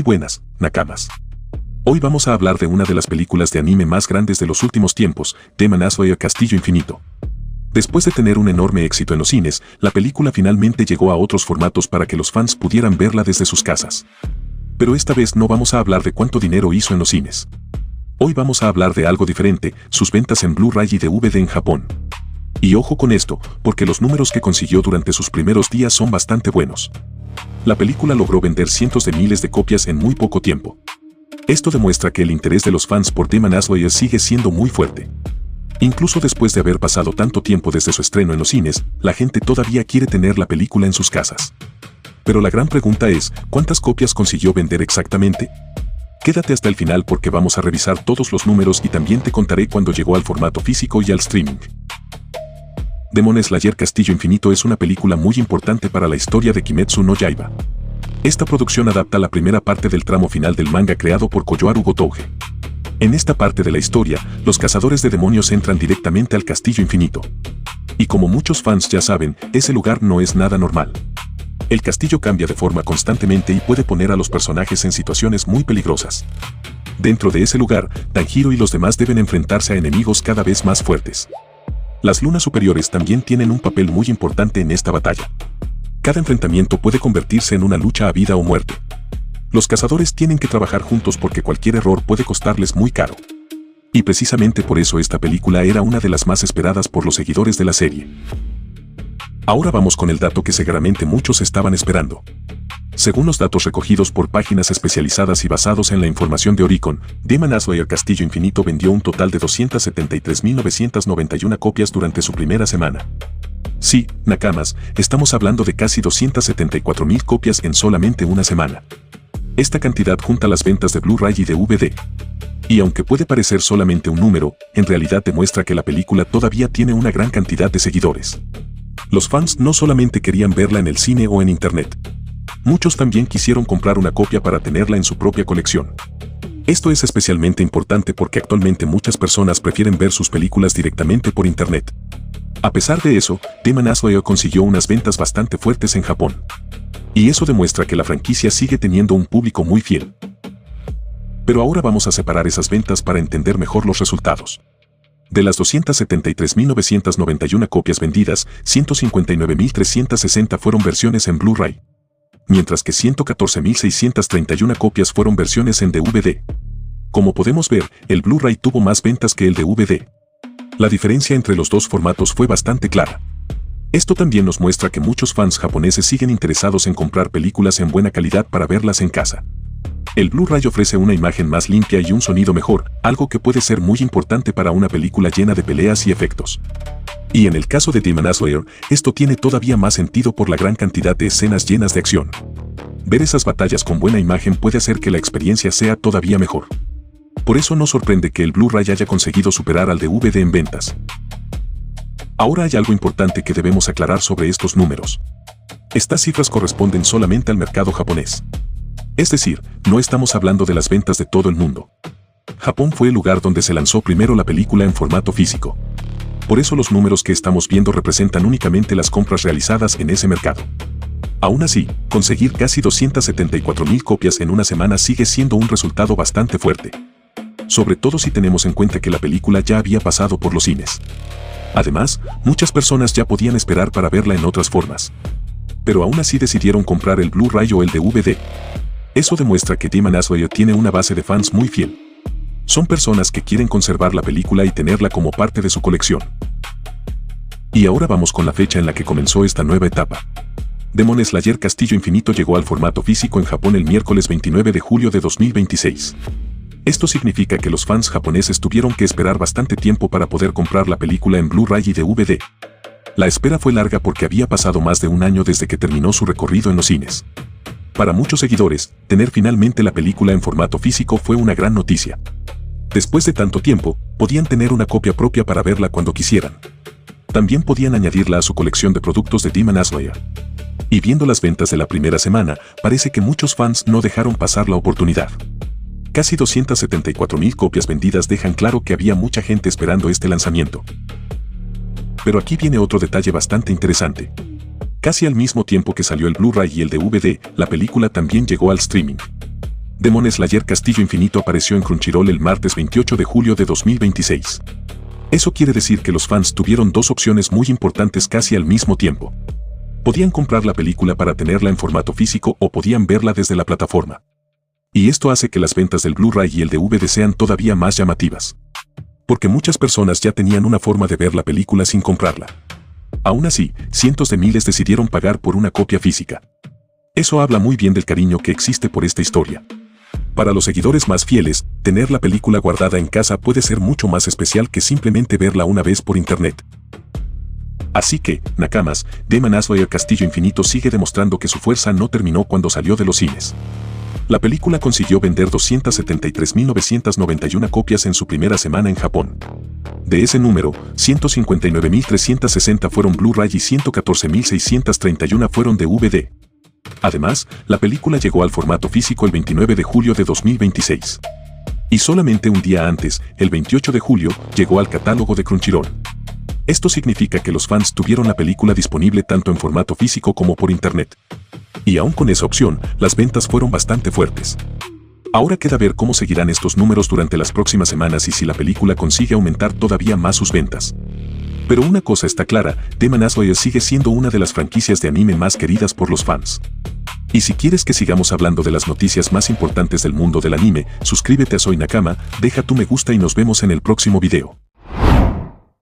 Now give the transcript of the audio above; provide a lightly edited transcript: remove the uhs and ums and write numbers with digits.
Muy buenas, Nakamas. Hoy vamos a hablar de una de las películas de anime más grandes de los últimos tiempos, Demon Slayer Castillo Infinito. Después de tener un enorme éxito en los cines, la película finalmente llegó a otros formatos para que los fans pudieran verla desde sus casas. Pero esta vez no vamos a hablar de cuánto dinero hizo en los cines. Hoy vamos a hablar de algo diferente, sus ventas en Blu-ray y DVD en Japón. Y ojo con esto, porque los números que consiguió durante sus primeros días son bastante buenos. La película logró vender cientos de miles de copias en muy poco tiempo. Esto demuestra que el interés de los fans por Demon Slayer sigue siendo muy fuerte. Incluso después de haber pasado tanto tiempo desde su estreno en los cines, la gente todavía quiere tener la película en sus casas. Pero la gran pregunta es, ¿cuántas copias consiguió vender exactamente? Quédate hasta el final porque vamos a revisar todos los números y también te contaré cuándo llegó al formato físico y al streaming. Demon Slayer Castillo Infinito es una película muy importante para la historia de Kimetsu no Yaiba. Esta producción adapta la primera parte del tramo final del manga creado por Koyoharu Gotouge. En esta parte de la historia, los cazadores de demonios entran directamente al Castillo Infinito. Y como muchos fans ya saben, ese lugar no es nada normal. El castillo cambia de forma constantemente y puede poner a los personajes en situaciones muy peligrosas. Dentro de ese lugar, Tanjiro y los demás deben enfrentarse a enemigos cada vez más fuertes. Las lunas superiores también tienen un papel muy importante en esta batalla. Cada enfrentamiento puede convertirse en una lucha a vida o muerte. Los cazadores tienen que trabajar juntos porque cualquier error puede costarles muy caro. Y precisamente por eso esta película era una de las más esperadas por los seguidores de la serie. Ahora vamos con el dato que seguramente muchos estaban esperando. Según los datos recogidos por páginas especializadas y basados en la información de Oricon, Demon Slayer Castillo Infinito vendió un total de 273.991 copias durante su primera semana. Sí, Nakamas, estamos hablando de casi 274.000 copias en solamente una semana. Esta cantidad junta las ventas de Blu-ray y DVD. Y aunque puede parecer solamente un número, en realidad demuestra que la película todavía tiene una gran cantidad de seguidores. Los fans no solamente querían verla en el cine o en internet. Muchos también quisieron comprar una copia para tenerla en su propia colección. Esto es especialmente importante porque actualmente muchas personas prefieren ver sus películas directamente por internet. A pesar de eso, Demon Slayer consiguió unas ventas bastante fuertes en Japón. Y eso demuestra que la franquicia sigue teniendo un público muy fiel. Pero ahora vamos a separar esas ventas para entender mejor los resultados. De las 273.991 copias vendidas, 159.360 fueron versiones en Blu-ray. Mientras que 114.631 copias fueron versiones en DVD. Como podemos ver, el Blu-ray tuvo más ventas que el DVD. La diferencia entre los dos formatos fue bastante clara. Esto también nos muestra que muchos fans japoneses siguen interesados en comprar películas en buena calidad para verlas en casa. El Blu-ray ofrece una imagen más limpia y un sonido mejor, algo que puede ser muy importante para una película llena de peleas y efectos. Y en el caso de Demon Slayer, esto tiene todavía más sentido por la gran cantidad de escenas llenas de acción. Ver esas batallas con buena imagen puede hacer que la experiencia sea todavía mejor. Por eso no sorprende que el Blu-ray haya conseguido superar al DVD en ventas. Ahora hay algo importante que debemos aclarar sobre estos números. Estas cifras corresponden solamente al mercado japonés. Es decir, no estamos hablando de las ventas de todo el mundo. Japón fue el lugar donde se lanzó primero la película en formato físico. Por eso los números que estamos viendo representan únicamente las compras realizadas en ese mercado. Aún así, conseguir casi 274.000 copias en una semana sigue siendo un resultado bastante fuerte. Sobre todo si tenemos en cuenta que la película ya había pasado por los cines. Además, muchas personas ya podían esperar para verla en otras formas. Pero aún así decidieron comprar el Blu-ray o el DVD. Eso demuestra que Demon Slayer tiene una base de fans muy fiel. Son personas que quieren conservar la película y tenerla como parte de su colección. Y ahora vamos con la fecha en la que comenzó esta nueva etapa. Demon Slayer Castillo Infinito llegó al formato físico en Japón el miércoles 29 de julio de 2026. Esto significa que los fans japoneses tuvieron que esperar bastante tiempo para poder comprar la película en Blu-ray y DVD. La espera fue larga porque había pasado más de un año desde que terminó su recorrido en los cines. Para muchos seguidores, tener finalmente la película en formato físico fue una gran noticia. Después de tanto tiempo, podían tener una copia propia para verla cuando quisieran. También podían añadirla a su colección de productos de Demon Slayer. Y viendo las ventas de la primera semana, parece que muchos fans no dejaron pasar la oportunidad. Casi 274.000 copias vendidas dejan claro que había mucha gente esperando este lanzamiento. Pero aquí viene otro detalle bastante interesante. Casi al mismo tiempo que salió el Blu-ray y el DVD, la película también llegó al streaming. Demon Slayer Castillo Infinito apareció en Crunchyroll el martes 28 de julio de 2026. Eso quiere decir que los fans tuvieron dos opciones muy importantes casi al mismo tiempo. Podían comprar la película para tenerla en formato físico o podían verla desde la plataforma. Y esto hace que las ventas del Blu-ray y el DVD sean todavía más llamativas. Porque muchas personas ya tenían una forma de ver la película sin comprarla. Aún así, cientos de miles decidieron pagar por una copia física. Eso habla muy bien del cariño que existe por esta historia. Para los seguidores más fieles, tener la película guardada en casa puede ser mucho más especial que simplemente verla una vez por internet. Así que, Nakamas, Demon Slayer Castillo Infinito sigue demostrando que su fuerza no terminó cuando salió de los cines. La película consiguió vender 273.991 copias en su primera semana en Japón. De ese número, 159.360 fueron Blu-ray y 114.631 fueron DVD. Además, la película llegó al formato físico el 29 de julio de 2026. Y solamente un día antes, el 28 de julio, llegó al catálogo de Crunchyroll. Esto significa que los fans tuvieron la película disponible tanto en formato físico como por internet. Y aún con esa opción, las ventas fueron bastante fuertes. Ahora queda ver cómo seguirán estos números durante las próximas semanas y si la película consigue aumentar todavía más sus ventas. Pero una cosa está clara, Demon Slayer sigue siendo una de las franquicias de anime más queridas por los fans. Y si quieres que sigamos hablando de las noticias más importantes del mundo del anime, suscríbete a Soy Nakama, deja tu me gusta y nos vemos en el próximo video.